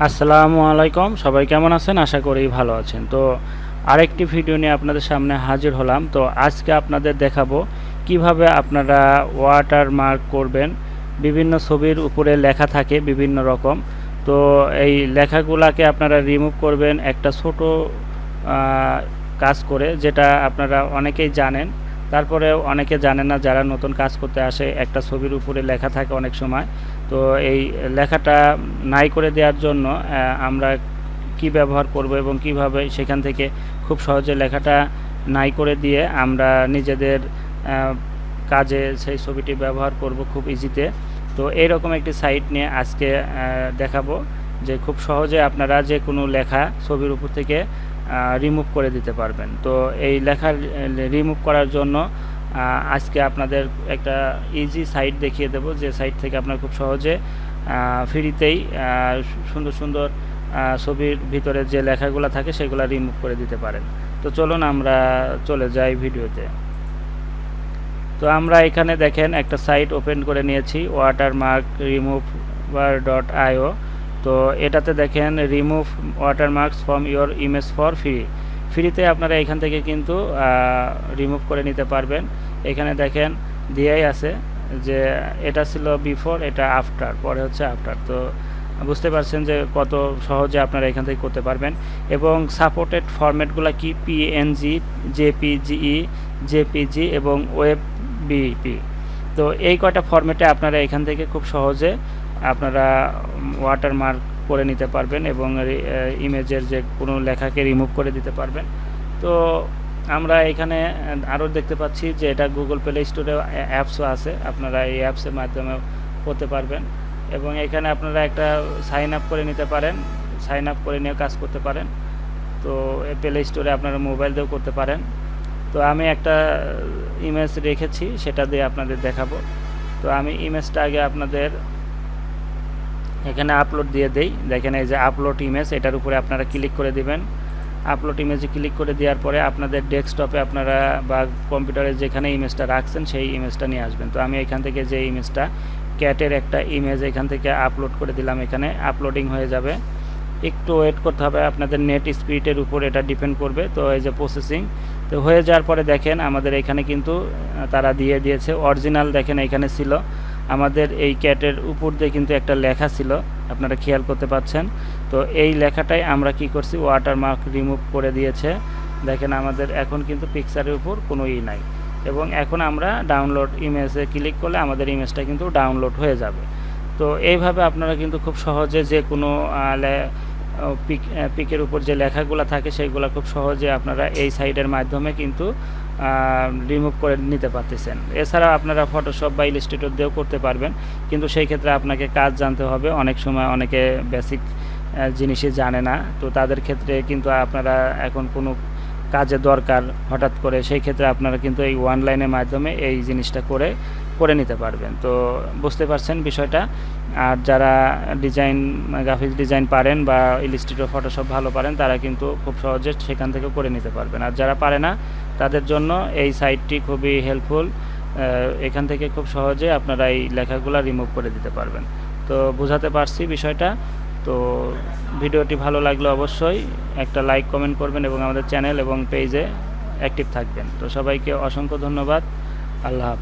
আসসালামু আলাইকুম, সবাই কেমন আছেন? আশা করি ভালো আছেন। তো আরেকটি ভিডিও নিয়ে আপনাদের সামনে হাজির হলাম। তো আজকে আপনাদের দেখাবো কিভাবে আপনারা ওয়াটারমার্ক করবেন। বিভিন্ন ছবির উপরে লেখা থাকে বিভিন্ন রকম। তো এই লেখাগুলাকে আপনারা রিমুভ করবেন একটা ছোট কাজ করে, যেটা আপনারা অনেকেই জানেন, তারপরেও অনেকে জানে না। যারা নতুন কাজ করতে আসে, একটা ছবির উপরে লেখা থাকে অনেক সময়। তো এই লেখাটা নাই করে দেওয়ার জন্য আমরা কি ব্যবহার করব এবং কিভাবে সেখান থেকে খুব সহজে লেখাটা নাই করে দিয়ে আমরা নিজেদের কাজে সেই ছবিটি ব্যবহার করব খুব ইজিতে। তো এইরকম একটি সাইট নিয়ে আজকে দেখাবো যে খুব সহজে আপনারা যে কোনো লেখা ছবির উপর থেকে রিমুভ করে দিতে পারবেন। তো এই লেখা রিমুভ করার জন্য আজকে আপনাদের একটা ইজি সাইট দেখিয়ে দেব, যে সাইট থেকে আপনারা খুব সহজে ফ্রিতেই সুন্দর সুন্দর ছবির ভিতরে যে লেখাগুলো থাকে সেগুলো রিমুভ করে দিতে পারেন। তো চলুন আমরা চলে যাই ভিডিওতে। তো আমরা এখানে দেখেন একটা সাইট ওপেন করে নিয়েছি, ওয়াটারমার্ক রিমুভার.io। তো এটাতে দেখেন remove watermarks from your image for ফ্রিতে আপনারা এখান থেকে কিন্তু রিমুভ করে নিতে পারবেন। এখানে দেখেন দিয়েই আছে যে এটা ছিল বিফোর, এটা আফটার, পরে হচ্ছে আফটার। তো বুঝতে পারছেন যে কত সহজে আপনারা এখান থেকে করতে পারবেন। এবং সাপোর্টেড ফরম্যাটগুলো কি পিএনজি, জেপিজি এবং ওয়েববিপি। তো এই কয়টা ফরম্যাটে আপনারা এখান থেকে খুব সহজে আপনারা ওয়াটারমার্ক করে নিতে পারবেন এবং ইমেজের যে কোনো লেখাকে রিমুভ করে দিতে পারবেন। তো আমরা এখানে আরও দেখতে পাচ্ছি যে এটা গুগল প্লে স্টোরে অ্যাপসও আছে, আপনারা এই অ্যাপসের মাধ্যমেও করতে পারবেন। এবং এখানে আপনারা একটা সাইন আপ করে নিতে পারেন, সাইন আপ করে নিয়ে কাজ করতে পারেন। তো প্লে স্টোরে আপনারা মোবাইল দিয়েও করতে পারেন। তো আমি একটা ইমেজ রেখেছি, সেটা দিয়ে আপনাদের দেখাবো। তো আমি ইমেজটা আগে আপনাদের এখানে আপলোড দিয়ে দেই। দেখেন এই যে আপলোড ইমেজ, এটার উপরে আপনারা ক্লিক করে দিবেন। আপলোড ইমেজে ক্লিক করে দেওয়ার পরে আপনাদের ডেস্কটপে আপনারা বা কম্পিউটারে যেখানে ইমেজটা রাখছেন সেই ইমেজটা নিয়ে আসবেন। তো আমি এখান থেকে যে ইমেজটা, ক্যাটের একটা ইমেজ এখান থেকে আপলোড করে দিলাম, এখানে আপলোডিং হয়ে যাবে। একটু ওয়েট করতে হবে, আপনাদের নেট স্পিডের উপর এটা ডিপেন্ড করবে। তো এই যে প্রসেসিং তো হয়ে যাওয়ার পরে দেখেন আমাদের এখানে কিন্তু তারা দিয়ে দিয়েছে অরিজিনাল। দেখেন এখানে ছিল আমাদের এই ক্যাটের উপর দিয়ে কিন্তু একটা লেখা ছিল, আপনারা খেয়াল করতে পাচ্ছেন। তো এই লেখাটাই আমরা কি করছি, ওয়াটারমার্ক রিমুভ করে দিয়েছে। দেখেন আমাদের এখন কিন্তু পিকচারের উপর কোনো নাই। এবং এখন আমরা ডাউনলোড ইমেজে ক্লিক করলে আমাদের ইমেজটা কিন্তু ডাউনলোড হয়ে যাবে। তো এইভাবে আপনারা কিন্তু খুব সহজে যে কোনো পিকের উপর যে লেখাগুলো থাকে সেইগুলো খুব সহজে আপনারা এই সাইটের মাধ্যমে কিন্তু রিমুভ করে নিতে পারতেছেন। এছাড়া আপনারা ফটোশপ বা ইলাস্ট্রেটর দিয়েও করতে পারবেন, কিন্তু সেই ক্ষেত্রে আপনাকে কাজ জানতে হবে। অনেক সময় অনেকে বেসিক জিনিসই জানে না, তো তাদের ক্ষেত্রে কিন্তু আপনারা এখন কোনো কাজে দরকার হঠাৎ করে, সেই ক্ষেত্রে আপনারা কিন্তু এই অনলাইনের মাধ্যমে এই জিনিসটা করে নিতে পারবেন। তো বুঝতে পারছেন বিষয়টা। আর যারা গ্রাফিক্স ডিজাইন পারেন বা ইলাস্ট্রেটর, ফটোশপ ভালো পারেন, তারা কিন্তু খুব সহজে সেখান থেকে করে নিতে পারবেন। আর যারা পারে না তাদের জন্য এই সাইটটি খুবই হেল্পফুল। এখান থেকে খুব সহজে আপনারা এই লেখাগুলো রিমুভ করে দিতে পারবেন। তো বোঝাতে পারছি বিষয়টা। তো ভিডিওটি ভালো লাগলে অবশ্যই একটা লাইক, কমেন্ট করবেন এবং আমাদের চ্যানেল এবং পেজে অ্যাক্টিভ থাকবেন। তো সবাইকে অসংখ্য ধন্যবাদ। আল্লাহ হাফেজ।